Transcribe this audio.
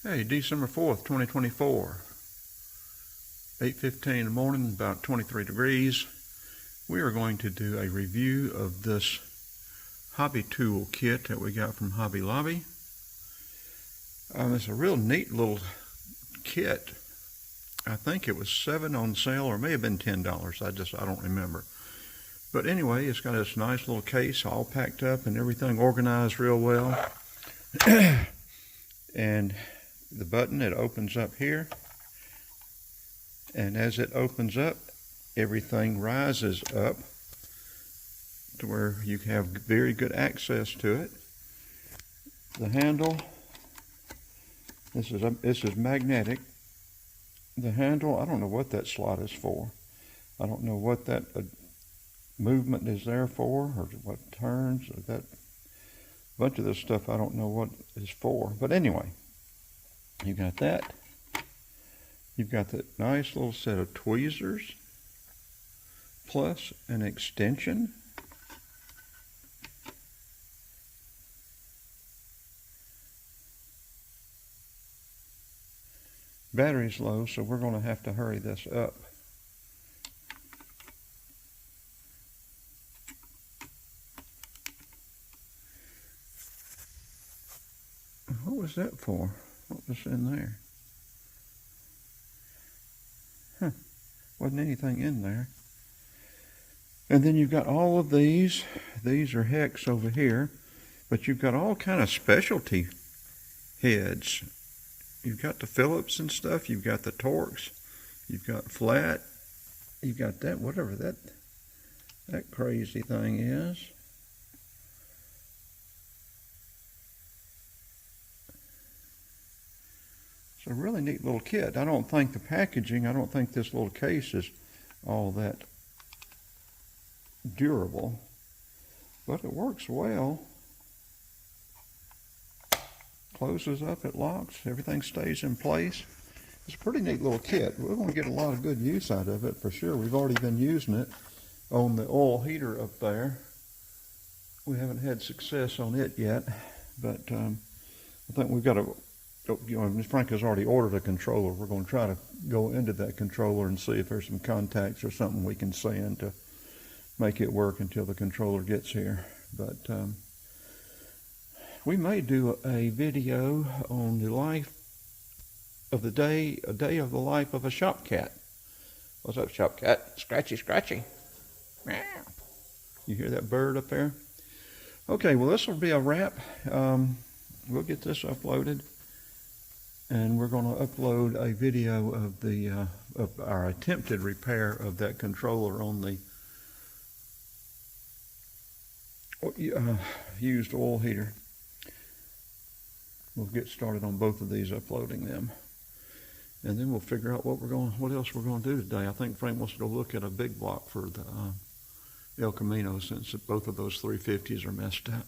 Hey, December 4th, 2024, 8:15 in the morning, about 23 degrees. We are going to do a review of this hobby tool kit that we got from Hobby Lobby. It's a real neat little kit. I think it was $7 on sale, or it may have been $10. I don't remember. But anyway, it's got this nice little case all packed up and everything organized real well. And the button, it opens up here, and as it opens up, everything rises up to where you have very good access to it. The handle, this is magnetic. The handle, I don't know what that slot is for. I don't know what that movement is there for, or what turns, or that bunch of this stuff I don't know what is for. But anyway, you got that. You've got that nice little set of tweezers, plus an extension. Battery's low, so we're going to have to hurry this up. What was that for? What was in there? Wasn't anything in there. And then you've got all of these. These are hex over here. But you've got all kind of specialty heads. You've got the Phillips and stuff. You've got the Torx. You've got flat. You've got that, whatever that crazy thing is. It's a really neat little kit. I don't think this little case is all that durable, but it works well. Closes up, it locks, everything stays in place. It's a pretty neat little kit. We're going to get a lot of good use out of it for sure. We've already been using it on the oil heater up there. We haven't had success on it yet, but I think we've got Ms. Frank has already ordered a controller. We're going to try to go into that controller and see if there's some contacts or something we can send to make it work until the controller gets here. But we may do a video on the life of a day of the life of a shop cat. What's up, shop cat? Scratchy, scratchy. Meow. You hear that bird up there? Okay, well, this will be a wrap. We'll get this uploaded, and we're going to upload a video of our attempted repair of that controller on the used oil heater. We'll get started on both of these, uploading them, and then we'll figure out what else we're going to do today. I think Frank wants to go look at a big block for the El Camino, since both of those 350s are messed up.